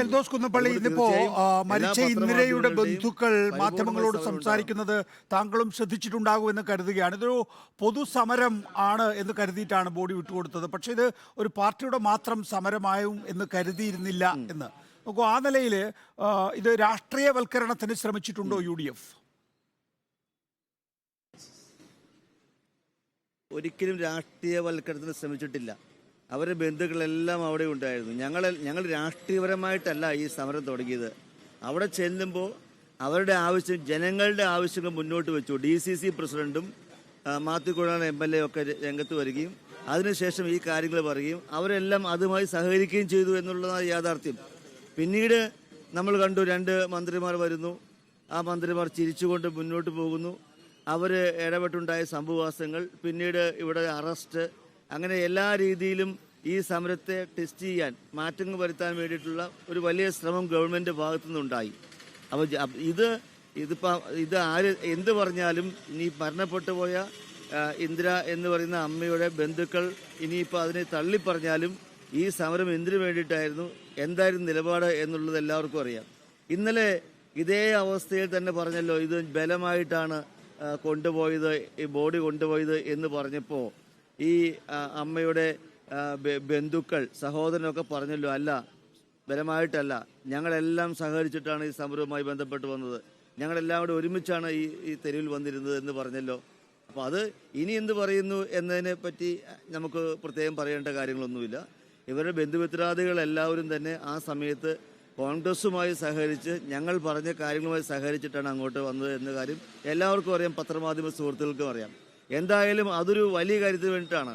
എൽദോസ് കുന്നപ്പള്ളി, ഇന്നിപ്പോ മരിച്ച ഇന്ദിരയുടെ ബന്ധുക്കൾ മാധ്യമങ്ങളോട് സംസാരിക്കുന്നത് താങ്കളും ശ്രദ്ധിച്ചിട്ടുണ്ടാകുമെന്ന് കരുതുകയാണ്. ഇതൊരു പൊതുസമരം ആണ് എന്ന് കരുതിയിട്ടാണ് ബോഡി വിട്ടുകൊടുത്തത്. പക്ഷേ ഇത് ഒരു പാർട്ടിയുടെ മാത്രം സമരമായും എന്ന് കരുതിയിരുന്നില്ല എന്ന് നോക്കൂ. ആ നിലയിൽ ഇത് രാഷ്ട്രീയവൽക്കരണത്തിന് ശ്രമിച്ചിട്ടുണ്ടോ UDF? ഒരിക്കലും രാഷ്ട്രീയവൽക്കരണത്തിന് ശ്രമിച്ചിട്ടില്ല. അവരുടെ ബന്ധുക്കളെല്ലാം അവിടെ ഉണ്ടായിരുന്നു. ഞങ്ങൾ രാഷ്ട്രീയപരമായിട്ടല്ല ഈ സമരം തുടങ്ങിയത്. അവിടെ ചെല്ലുമ്പോൾ അവരുടെ ആവശ്യം, ജനങ്ങളുടെ ആവശ്യങ്ങൾ മുന്നോട്ട് വെച്ചു. DCC പ്രസിഡന്റും മാത്യു കുഴൽ MLA ഒക്കെ രംഗത്ത് വരികയും അതിനുശേഷം ഈ കാര്യങ്ങൾ പറയുകയും അവരെല്ലാം അതുമായി സഹകരിക്കുകയും ചെയ്തു എന്നുള്ളതാണ് യാഥാർത്ഥ്യം. പിന്നീട് നമ്മൾ കണ്ടു 2 മന്ത്രിമാർ വരുന്നു. ആ മന്ത്രിമാർ ചിരിച്ചുകൊണ്ട് മുന്നോട്ട് പോകുന്നു. അവർ ഇടപെട്ടുണ്ടായ സംഭവവാസങ്ങൾ, പിന്നീട് ഇവിടെ അറസ്റ്റ്, അങ്ങനെ എല്ലാ രീതിയിലും ഈ സമരത്തെ ടെസ്റ്റ് ചെയ്യാൻ, മാറ്റങ്ങൾ വരുത്താൻ വേണ്ടിയിട്ടുള്ള ഒരു വലിയ ശ്രമം ഗവൺമെൻറ് ഭാഗത്തു നിന്നുണ്ടായി. അപ്പോൾ ഇത് ആര് എന്ത് പറഞ്ഞാലും, ഇനി മരണപ്പെട്ടു പോയ ഇന്ദിര എന്ന് പറയുന്ന അമ്മയുടെ ബന്ധുക്കൾ ഇനിയിപ്പോൾ അതിനെ തള്ളിപ്പറഞ്ഞാലും ഈ സമരം എന്തിനു വേണ്ടിയിട്ടായിരുന്നു, എന്തായിരുന്നു നിലപാട് എന്നുള്ളത് എല്ലാവർക്കും അറിയാം. ഇന്നലെ ഇതേ അവസ്ഥയിൽ തന്നെ പറഞ്ഞല്ലോ, ഇത് ബലമായിട്ടാണ് കൊണ്ടുപോയത്, ഈ ബോഡി കൊണ്ടുപോയത് എന്ന് പറഞ്ഞപ്പോൾ ഈ അമ്മയുടെ ബന്ധുക്കൾ, സഹോദരനൊക്കെ പറഞ്ഞല്ലോ, അല്ല, ബലമായിട്ടല്ല, ഞങ്ങളെല്ലാം സഹകരിച്ചിട്ടാണ് ഈ സമരവുമായി ബന്ധപ്പെട്ട് വന്നത്, ഞങ്ങളെല്ലാം കൂടെ ഒരുമിച്ചാണ് ഈ തെരുവിൽ വന്നിരുന്നത് എന്ന് പറഞ്ഞല്ലോ. അപ്പോൾ അത് ഇനി എന്ത് പറയുന്നു എന്നതിനെ പറ്റി നമുക്ക് പ്രത്യേകം പറയേണ്ട കാര്യങ്ങളൊന്നുമില്ല. ഇവരുടെ ബന്ധുമിത്രാദികൾ എല്ലാവരും തന്നെ ആ സമയത്ത് കോൺഗ്രസുമായി സഹകരിച്ച്, ഞങ്ങൾ പറഞ്ഞ കാര്യങ്ങളുമായി സഹകരിച്ചിട്ടാണ് അങ്ങോട്ട് വന്നത് എന്ന കാര്യം എല്ലാവർക്കും അറിയാം, പത്രമാധ്യമ സുഹൃത്തുക്കൾക്കും അറിയാം. എന്തായാലും അതൊരു വലിയ കാര്യത്തിന് വേണ്ടിയിട്ടാണ്.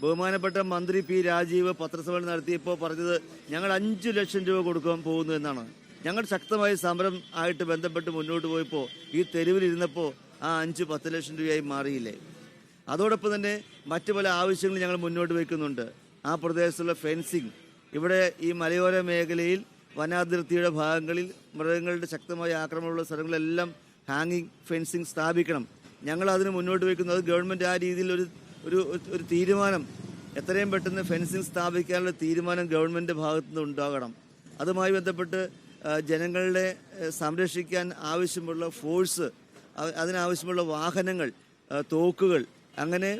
ബഹുമാനപ്പെട്ട മന്ത്രി P. രാജീവ് പത്രസമ്മേളനം നടത്തിയപ്പോൾ പറഞ്ഞത് ഞങ്ങൾ 5 ലക്ഷം രൂപ കൊടുക്കാൻ പോകുന്നു എന്നാണ്. ഞങ്ങൾ ശക്തമായി സമരം ആയിട്ട് ബന്ധപ്പെട്ട് മുന്നോട്ട് പോയപ്പോൾ ഈ തെരുവിലിരുന്നപ്പോൾ ആ 5-10 ലക്ഷം രൂപയായി മാറിയില്ലേ. അതോടൊപ്പം തന്നെ മറ്റു പല ആവശ്യങ്ങളും ഞങ്ങൾ മുന്നോട്ട് വയ്ക്കുന്നുണ്ട്. ആ പ്രദേശത്തുള്ള ഫെൻസിങ്, ഇവിടെ ഈ മലയോര മേഖലയിൽ വനാതിർത്തിയുടെ ഭാഗങ്ങളിൽ മൃഗങ്ങളുടെ ശക്തമായ ആക്രമണമുള്ള സ്ഥലങ്ങളെല്ലാം ഹാങ്ങിങ് ഫെൻസിങ് സ്ഥാപിക്കണം. ഞങ്ങൾ അതിന് മുന്നോട്ട് വയ്ക്കുന്നത് ഗവൺമെൻറ് ആ രീതിയിൽ ഒരു തീരുമാനം, എത്രയും പെട്ടെന്ന് ഫെൻസിങ് സ്ഥാപിക്കാനുള്ള തീരുമാനം ഗവൺമെൻറ് ഭാഗത്തുനിന്ന് ഉണ്ടാകണം. അതുമായി ബന്ധപ്പെട്ട് ജനങ്ങളെ സംരക്ഷിക്കാൻ ആവശ്യമുള്ള ഫോഴ്സ്, അതിനാവശ്യമുള്ള വാഹനങ്ങൾ, തോക്കുകൾ, അങ്ങനെ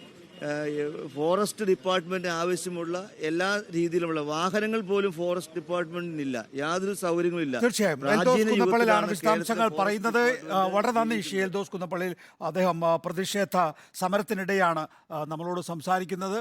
ഫോറസ്റ്റ് ഡിപ്പാർട്ട്മെന്റ് ആവശ്യമുള്ള എല്ലാ രീതിയിലുമുള്ള വാഹനങ്ങൾ പോലും ഫോറസ്റ്റ് ഡിപ്പാർട്ട്മെന്റിനില്ല, യാതൊരു സൗകര്യങ്ങളും ഇല്ല. തീർച്ചയായും എൽദോസ് കുന്നപ്പള്ളിയിലാണ് വിശദാംശങ്ങൾ പറയുന്നത്. വളരെ നന്ദി ശ്രീ എൽദോസ് കുന്നപ്പള്ളിയിൽ. അദ്ദേഹം പ്രതിഷേധ സമരത്തിനിടെയാണ് നമ്മളോട് സംസാരിക്കുന്നത്.